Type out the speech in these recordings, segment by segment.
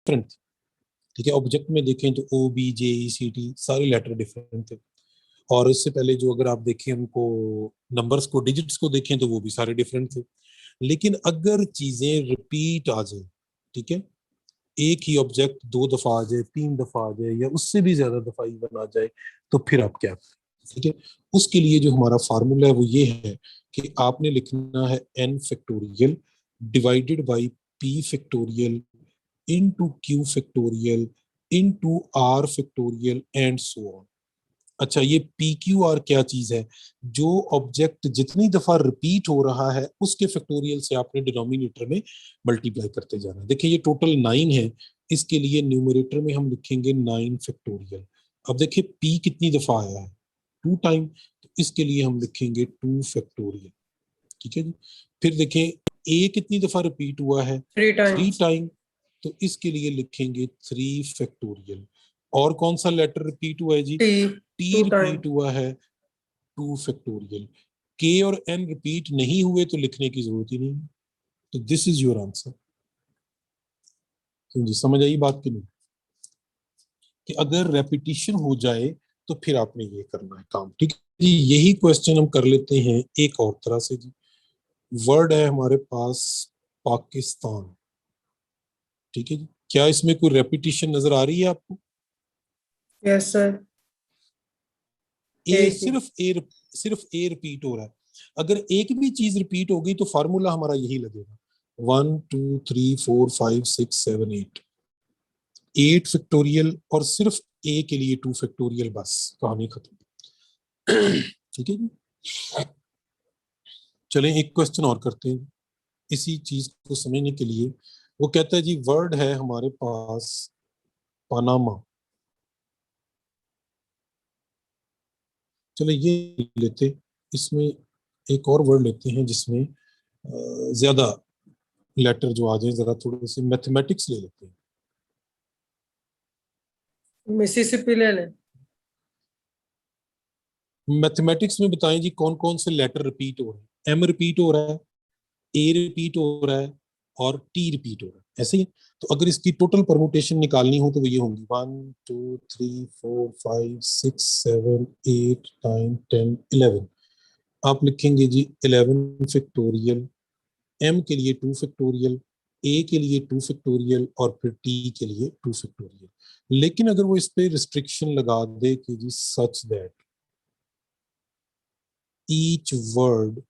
Different थी, ठीक है। ऑब्जेक्ट में देखें तो ओ बी जे ई सी टी सारे लेटर डिफरेंट थे, और इससे पहले जो अगर आप देखें उनको नंबर्स को, डिजिट्स को देखें तो वो भी सारे डिफरेंट थे। लेकिन अगर चीजें रिपीट आ जाए, ठीक है, एक ही ऑब्जेक्ट 2 दफा आ जाए, 3 दफा आ जाए, या उससे भी ज्यादा दफा इवन आ जाए, तो फिर आप क्या करें, ठीक है। उसके लिए जो हमारा फार्मूला है वो ये है कि आपने लिखना है n factorial divided by p factorial into q factorial into r factorial and so on. अच्छा, ये पी क्यू आर क्या चीज है? जो ऑब्जेक्ट जितनी दफा रिपीट हो रहा है उसके फैक्टोरियल से आपने डिनोमिनेटर में मल्टीप्लाई करते जाना। देखिए ये टोटल 9 है, इसके लिए न्यूमरेटर में हम लिखेंगे 9 फैक्टोरियल। अब देखिए पी कितनी दफा आया है, 2 टाइम, तो इसके लिए हम लिखेंगे 2 फैक्टोरियल, ठीक है जी। फिर देखें ए कितनी दफा रिपीट हुआ है, 3 टाइम, तो इसके लिए लिखेंगे 3 फैक्टोरियल। और कौन सा लेटर रिपीट हुआ है जी? टी रिपीट हुआ है, 2 फैक्टोरियल। के और एन रिपीट नहीं हुए तो लिखने की जरूरत ही नहीं। तो दिस इज योर आंसर। जी समझ आई बात की नहीं? कि अगर रेपिटिशन हो जाए तो फिर आपने ये करना है काम, ठीक है जी। यही क्वेश्चन हम कर लेते हैं एक और तरह से जी। वर्ड है हमारे पास पाकिस्तान, ठीक है जी। क्या इसमें कोई रेपिटिशन नजर आ रही है आपको? Yes sir. ए सिर्फ ए रिपीट हो रहा है। अगर एक भी चीज रिपीट होगी तो फार्मूला हमारा यही लगेगा, 1 2 3 4 5 6 7 8, 8 फैक्टोरियल, और सिर्फ ए के लिए 2 फैक्टोरियल, बस कहानी खत्म। ठीक है जी। चलें एक क्वेश्चन और करते हैं इसी चीज को समझने के लिए। वो कहता है जी वर्ड है हमारे पास पनामा। चले ये लेते, इसमें एक और वर्ड लेते हैं जिसमें ज्यादा लेटर जो आ जाए, जरा थोड़े से मैथमेटिक्स ले लेते हैं। मिसिसिपी ले लें। मैथमेटिक्स में बताएं जी कौन कौन से लेटर रिपीट हो रहे हैं? एम रिपीट हो रहा है, ए रिपीट हो रहा है, और टी रिपीट हो रहा है, ऐसे ही। तो अगर इसकी टोटल परमुटेशन निकालनी हो तो वो ये होंगी 1 2 3 4 5 6 7 8 9 10 11। आप लिखेंगे जी 11 फैक्टोरियल, एम के लिए 2 फैक्टोरियल, ए के लिए 2 फैक्टोरियल, और फिर टी के लिए 2 फैक्टोरियल। लेकिन अगर वो इस पे रिस्ट्रिक्शन लगा दे कि जी such that each word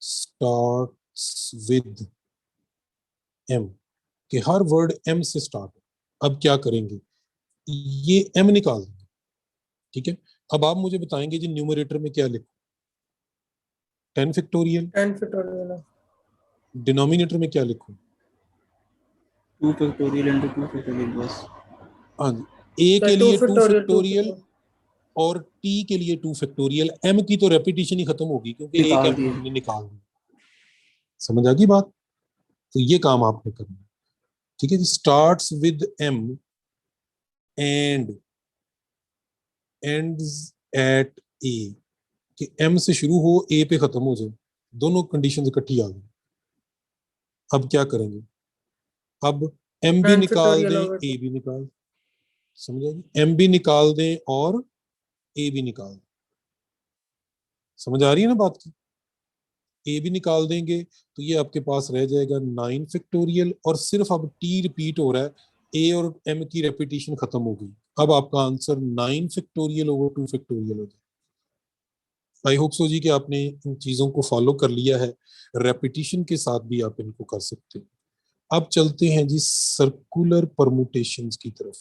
starts with M, कि हर वर्ड एम से स्टार्ट हो, अब क्या करेंगे? ये एम निकाल देंगे, ठीक है। अब आप मुझे बताएंगे जी न्यूमरेटर में क्या लिखो? 10 फैक्टोरियल। 10 फैक्टोरियल। डिनोमिनेटर में क्या लिखो? 2 फैक्टोरियल इंटू 2 फैक्टोरियल बस। हाँ जी, ए के सर 2 लिए 2 फैक्टोरियल 2 फैक्टोरियल और टी के लिए 2 फैक्टोरियल। एम की तो रेपिटेशन ही खत्म होगी क्योंकि एक निकाल एम दिए। हमने निकाल दी। समझ आ गई बात? तो ये काम आपने करना है, ठीक है जी। Starts with M and ends at A, कि एम से शुरू हो ए पे खत्म हो जाए, दोनों कंडीशंस इकट्ठी आ गई। अब क्या करेंगे? अब एम भी 9 निकाल फैक्टोरियल दें, हो गए ए भी निकाल, समझ आ गई? एम भी निकाल दें और ए भी निकाल दें। समझ आ रही है ना बात की? ए भी निकाल देंगे तो ये आपके पास रह जाएगा 9 फैक्टोरियल, और सिर्फ अब टी रिपीट हो रहा है, ए और एम की रेपिटेशन खत्म हो गई। अब आपका आंसर 9 फैक्टोरियल ओवर 2 फैक्टोरियल हो जाए। आई होप सो जी कि आपने इन चीजों को फॉलो कर लिया है। रेपिटेशन के साथ भी आप इनको कर सकते हैं। अब चलते हैं जी सर्कुलर परमुटेशंस की तरफ।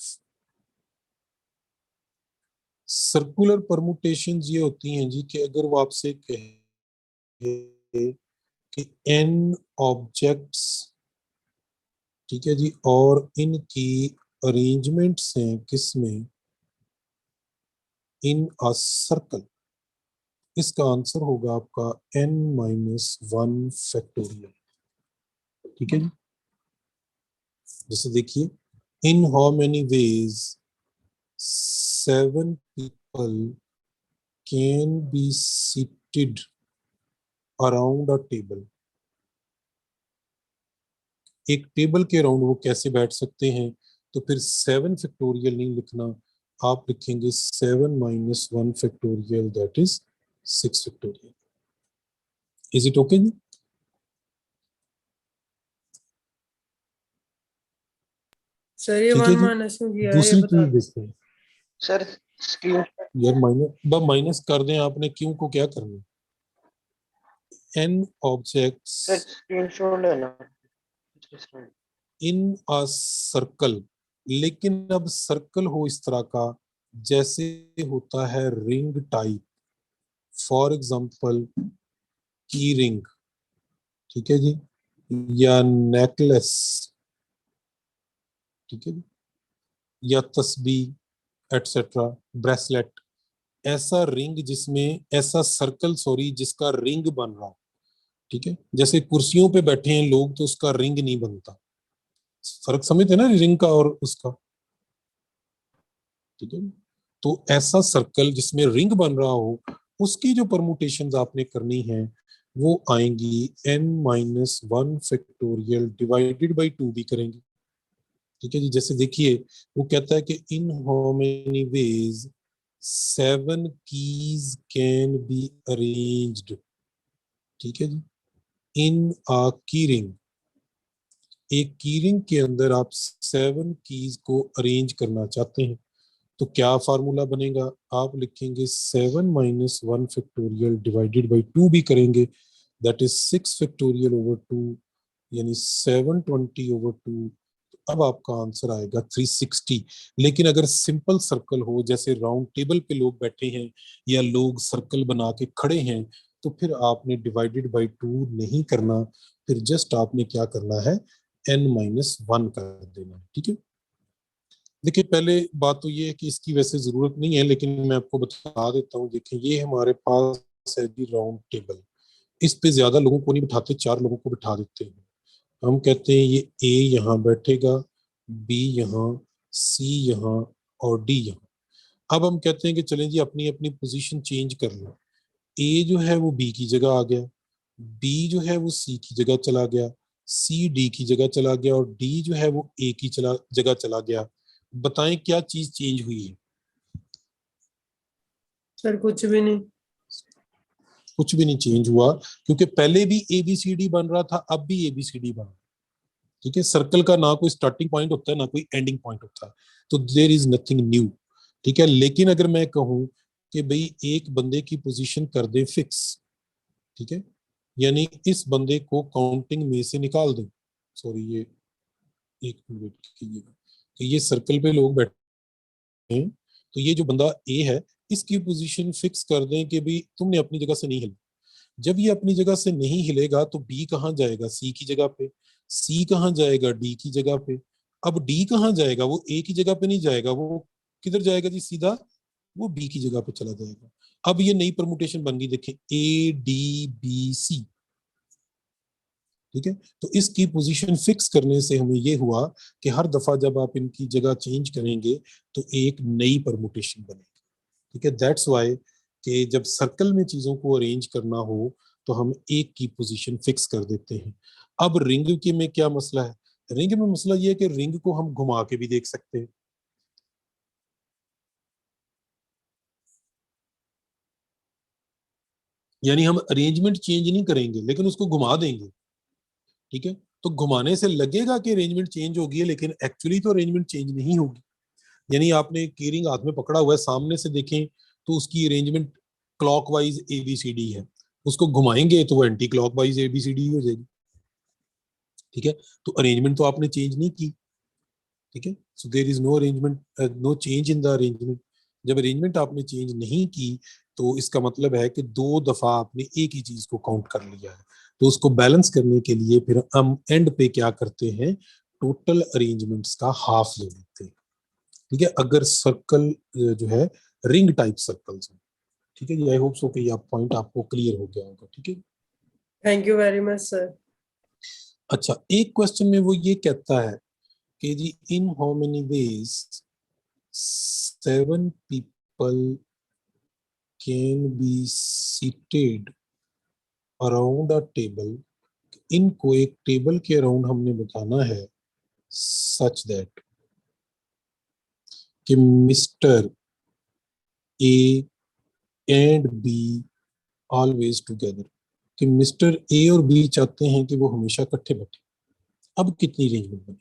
सर्कुलर परमुटेशंस ये होती हैं जी कि अगर वो आपसे कहे कि एन ऑब्जेक्ट्स, ठीक है जी, और इनकी अरेंजमेंट्स हैं किसमें? इन अ सर्कल। इसका आंसर होगा आपका n-1 फैक्टोरियल, ठीक है जी। जैसे देखिए, इन how many ways 7 people can be seated around a table? एक टेबल के अराउंड वो कैसे बैठ सकते हैं, तो फिर 7 फैक्टोरियल नहीं लिखना, आप लिखेंगे 7 minus 1 factorial, that is 6 factorial. Is it okay जी? सर ये ठीक है वन जी। माइनस क्यों किया है ये दूसरी बता चीज दो। देखते हैं सर स्क्रीन यार, माइनस कर दें आपने, क्यों को क्या करना, n ऑब्जेक्ट्स सर स्क्रीनशॉट लेना। इन अ सर्कल, लेकिन अब सर्कल हो इस तरह का जैसे होता है रिंग टाइप, फॉर एग्जांपल की रिंग, ठीक है जी, या नेकलेस, ठीक है जी, या तस्बीह एटसेट्रा, ब्रेसलेट, ऐसा रिंग जिसमें ऐसा सर्कल, सॉरी, जिसका रिंग बन रहा हो, ठीक है, जैसे कुर्सियों पे बैठे हैं लोग तो उसका रिंग नहीं बनता, फर्क समझते हैं ना रिंग का और उसका, ठीक है। तो ऐसा सर्कल जिसमें रिंग बन रहा हो, उसकी जो परमुटेशन आपने करनी है वो आएंगी n minus 1 factorial divided by 2 भी करेंगे, ठीक है जी। जैसे देखिए वो कहता है कि इन how many ways 7 keys can be arranged, ठीक है जी, इन अ की रिंग, एक की रिंग के अंदर आप 7 कीज को अरेंज करना चाहते हैं, तो क्या फार्मूला बनेगा, आप लिखेंगे 7 माइनस 1 फैक्टोरियल डिवाइडेड बाई 2 भी करेंगे, दैट इज 6 फैक्टोरियल ओवर 2, यानी 720 ओवर 2। अब आपका आंसर आएगा 360। लेकिन अगर सिंपल सर्कल हो, जैसे राउंड टेबल पे लोग बैठे हैं या लोग सर्कल बना के खड़े हैं, तो फिर आपने डिवाइडेड बाई 2 नहीं करना, फिर जस्ट आपने क्या करना है, n माइनस 1 कर देना है, ठीक है। देखिए पहले बात तो ये है कि इसकी वैसे जरूरत नहीं है, लेकिन मैं आपको बता देता हूँ। देखिए ये हमारे पास है जी राउंड टेबल, इस पे ज्यादा लोगों को नहीं बिठाते, 4 लोगों को बिठा देते हैं। हम कहते हैं ये ए यहाँ बैठेगा, बी यहाँ, सी यहाँ और डी यहाँ। अब हम कहते हैं कि चलें जी अपनी अपनी पोजीशन चेंज कर लो, ए जो है वो बी की जगह आ गया, बी जो है वो सी की जगह चला गया, सी डी की जगह चला गया और डी जो है वो ए की जगह चला गया। बताएं क्या चीज चेंज हुई है? सर कुछ भी नहीं। कुछ भी नहीं चेंज हुआ, क्योंकि पहले भी ए बी सी डी बन रहा था, अब भी ए बी सी डी बन रहा है, ठीक है। सर्कल का ना कोई स्टार्टिंग पॉइंट होता है ना कोई एंडिंग पॉइंट होता है, तो देयर इज नथिंग न्यू, ठीक है। लेकिन अगर मैं कहूं कि भाई एक बंदे की पोजीशन कर दे फिक्स, ठीक है, यानी इस बंदे को काउंटिंग में से निकाल दें, सॉरी ये एक मिनट वेट कीजिएगा, तो ये सर्कल पे लोग बैठे हैं, तो ये जो बंदा ए है इसकी पोजीशन फिक्स कर दें कि भाई तुमने अपनी जगह से नहीं हिलना। जब ये अपनी जगह से नहीं हिलेगा तो बी कहाँ जाएगा, सी की जगह पे, सी कहाँ जाएगा, डी की जगह पे। अब डी कहाँ जाएगा, वो ए की जगह पे नहीं जाएगा, वो किधर जाएगा जी, सीधा वो बी की जगह पे चला जाएगा। अब ये नई परमुटेशन बन गई, देखें ए डी बी सी, ठीक है। तो इसकी पोजीशन फिक्स करने से हमें ये हुआ कि हर दफा जब आप इनकी जगह चेंज करेंगे तो एक नई परमुटेशन बनेगी, ठीक है। दैट्स वाई कि जब सर्कल में चीजों को अरेंज करना हो तो हम एक की पोजीशन फिक्स कर देते हैं। अब रिंग के में क्या मसला है, रिंग में मसला ये है कि रिंग को हम घुमा के भी देख सकते हैं, यानी हम अरेंजमेंट चेंज नहीं करेंगे लेकिन उसको घुमा देंगे, ठीक है। तो घुमाने से लगेगा कि अरेंजमेंट चेंज होगी है, लेकिन एक्चुअली तो अरेंजमेंट चेंज नहीं होगी। यानी आपने कीरिंग हाथ में पकड़ा हुआ है, सामने से देखें तो उसकी अरेंजमेंट क्लॉकवाइज एबीसीडी है, उसको घुमाएंगे तो वो एंटी क्लॉकवाइज एबीसीडी हो जाएगी, ठीक है। तो अरेंजमेंट तो आपने चेंज नहीं की, ठीक है। So there is no arrangement, no change in the arrangement. जब अरेंजमेंट आपने चेंज नहीं की तो इसका मतलब है कि 2 दफा आपने एक ही चीज को काउंट कर लिया है। तो उसको बैलेंस करने के लिए फिर हम एंड पे क्या करते हैं, टोटल अरेंजमेंट्स का हाफ ले लेते हैं, ठीक है, अगर सर्कल जो है रिंग टाइप सर्कल्स हैं, ठीक है जी। आई होप सो कि ये पॉइंट आपको क्लियर हो गया होगा, ठीक है। Thank you very much sir. अच्छा, एक क्वेश्चन में वो ये कहता है कि जी in how many ways 7 people can be seated around a table, इनको एक टेबल के अराउंड हमने बताना है सच दैट कि mister A and be always together, कि मिस्टर ए और बी चाहते हैं कि वो हमेशा इकट्ठे बैठे। अब कितनी अरेंजमेंट बनेगी?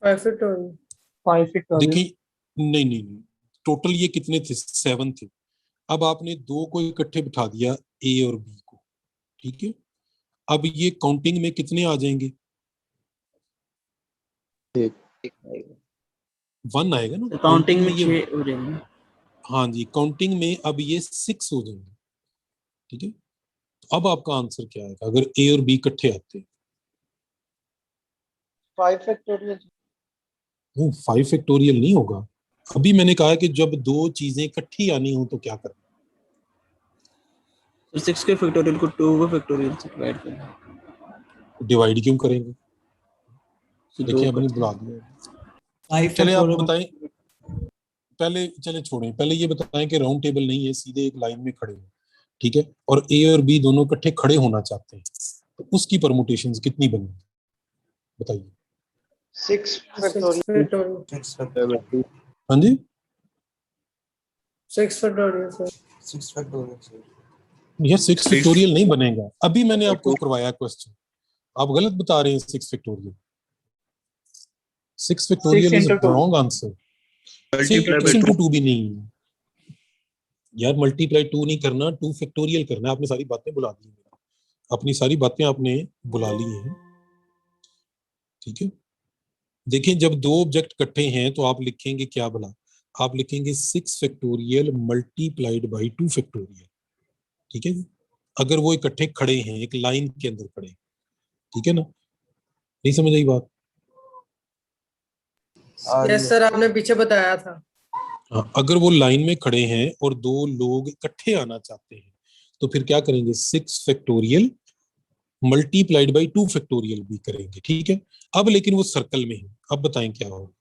5 factorial. 5 factorial. देखिए, नहीं नहीं नहीं, टोटल ये कितने थे? 7 थे। अब आपने दो को इकट्ठे बिठा दिया, ए और बी को, ठीक है। अब ये काउंटिंग में कितने आ जाएंगे? 1 आएगा ना काउंटिंग में ये। 6 हो जाएंगे। हाँ जी, काउंटिंग में अब ये 6 हो जाएंगे, ठीक है। तो अब आपका आंसर क्या आएगा अगर ए और बी इकट्ठे आते हैं? 5 फैक्टोरियल। 5 फैक्टोरियल नहीं होगा। अभी मैंने कहा कि जब दो चीजें इकट्ठी आनी हो तो क्या करना? तो 6 के फैक्टोरियल को 2 के फैक्टोरियल से डिवाइड करना। डिवाइड क्यों करेंगे? तो देखिए 2 अपनी करते बुला हैं। दिया। चले आप बताएं, पहले चले छोड़ें, पहले ये बताएं कि राउंड टेबल नहीं है, सीधे एक लाइन में खड़े हैं, ठीक है, और ए और बी दोनों इकट्ठे खड़े होना चाहते हैं, तो उसकी परमुटेशंस कितनी बनेगी बताइए? 6 6 फैक्टोरियल। factorial. हाँ जी, 6 factorial, sir. 6 फैक्टोरियल। ये 6 फैक्टोरियल नहीं बनेगा। अभी मैंने आपको करवाया क्वेश्चन, आप गलत बता रहे हैं। 6 factorial, 6 factorial is wrong answer. 6 into 2 भी नहीं है यार, मल्टीप्लाई 2 नहीं करना, 2 फैक्टोरियल करना है। आपने सारी बातें बुला दी, अपनी सारी बातें आपने बुला ली हैं, ठीक है। देखिए, जब दो ऑब्जेक्ट इकट्ठे हैं तो आप लिखेंगे क्या भला? आप लिखेंगे 6 फैक्टोरियल मल्टीप्लाइड बाई 2 फैक्टोरियल, ठीक है जी। अगर वो इकट्ठे खड़े हैं, एक लाइन के अंदर खड़े, ठीक है ना? नहीं समझ आई बात? Yes, sir. आपने पीछे बताया था. हाँ, अगर वो लाइन में खड़े हैं और दो लोग इकट्ठे आना चाहते हैं तो फिर क्या करेंगे? 6 फैक्टोरियल मल्टीप्लाइड बाई 2 फैक्टोरियल भी करेंगे, ठीक है। अब लेकिन वो सर्कल में है, अब बताएं क्या होगा?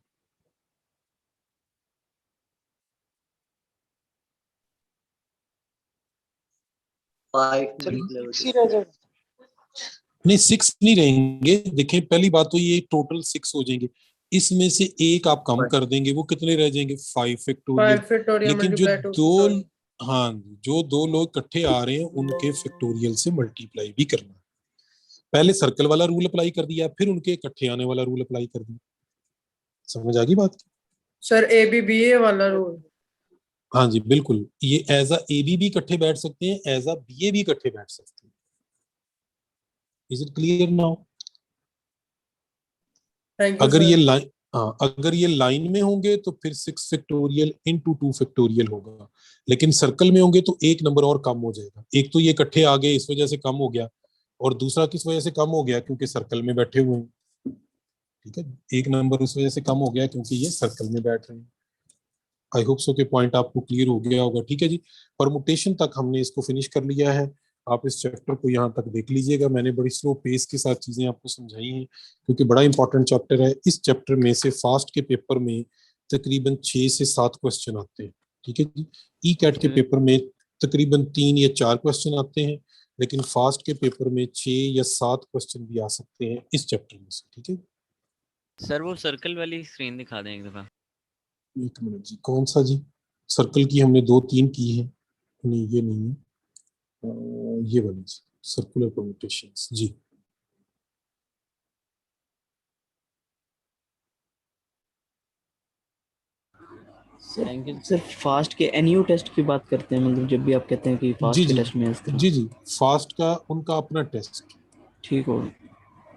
नहीं, 6 नहीं रहेंगे। देखिए, पहली बात तो ये टोटल 6 हो जाएंगे, इसमें से एक आप कम कर देंगे, वो कितने रह जाएंगे? 5 फैक्टोरियल। 5 factorial लेकिन जो multiply 2 दो, factorial. हाँ, जो दो लोग इकट्ठे आ रहे हैं उनके फैक्टोरियल से मल्टीप्लाई भी करना है। पहले सर्कल वाला रूल अप्लाई कर दिया, फिर उनके इकट्ठे आने वाला रूल अप्लाई कर दिया। समझ आ गई बात? सर ABBA वाला रूल. हाँ जी बिल्कुल, ये एज अ ए बी इकट्ठे बैठ सकते हैं, एज अ बी ए भी इकट्ठे बैठ सकते हैं। Is it clear now? Thank you, अगर sir. ये लाइन, हाँ, अगर ये लाइन में होंगे तो फिर 6 फैक्टोरियल इंटू 2 फैक्टोरियल होगा, लेकिन सर्कल में होंगे तो एक नंबर और कम हो जाएगा। एक तो ये इकट्ठे आ गए, इस वजह से कम हो गया, और दूसरा किस वजह से कम हो गया? क्योंकि सर्कल में बैठे हुए हैं, ठीक है। एक नंबर उस वजह से कम हो गया क्योंकि ये सर्कल में बैठ रहे हैं। आई होप सो के पॉइंट आपको क्लियर हो गया होगा, ठीक है जी। परमुटेशन तक हमने इसको फिनिश कर लिया है। आप इस चैप्टर को यहाँ तक देख लीजिएगा, मैंने बड़ी स्लो पेस के साथ चीजें आपको समझाई हैं क्योंकि बड़ा इंपॉर्टेंट चैप्टर है। इस चैप्टर में से फास्ट के पेपर में तकरीबन 6 से 7 क्वेश्चन आते हैं, ठीक है जी। ई कैट के पेपर में तकरीबन 3 या 4 क्वेश्चन आते हैं, लेकिन फास्ट के पेपर में 6 या 7 क्वेश्चन भी आ सकते हैं इस चैप्टर में से, ठीक है। सर वो सर्कल वाली स्क्रीन दिखा दें एक दफा। एक मिनट जी, कौन सा जी? सर्कल की हमने 2-3 की है। नहीं, ये नहीं है, ये वाली सर्कुलर परम्यूटेशंस जी। सर फास्ट के एनयू टेस्ट की बात करते हैं, मतलब जब भी आप कहते हैं कि जी फास्ट के जी टेस्ट में इस तरह। जी जी, फास्ट का उनका अपना टेस्ट, ठीक हो।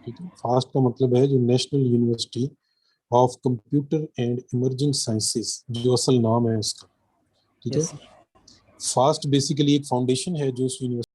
ठीक है। फास्ट का मतलब है जो national university of computer and emerging sciences, जो असल नाम है उसका, ठीक है। Yes sir. फास्ट बेसिकली एक फाउंडेशन है जो उस यूनिवर्सिटी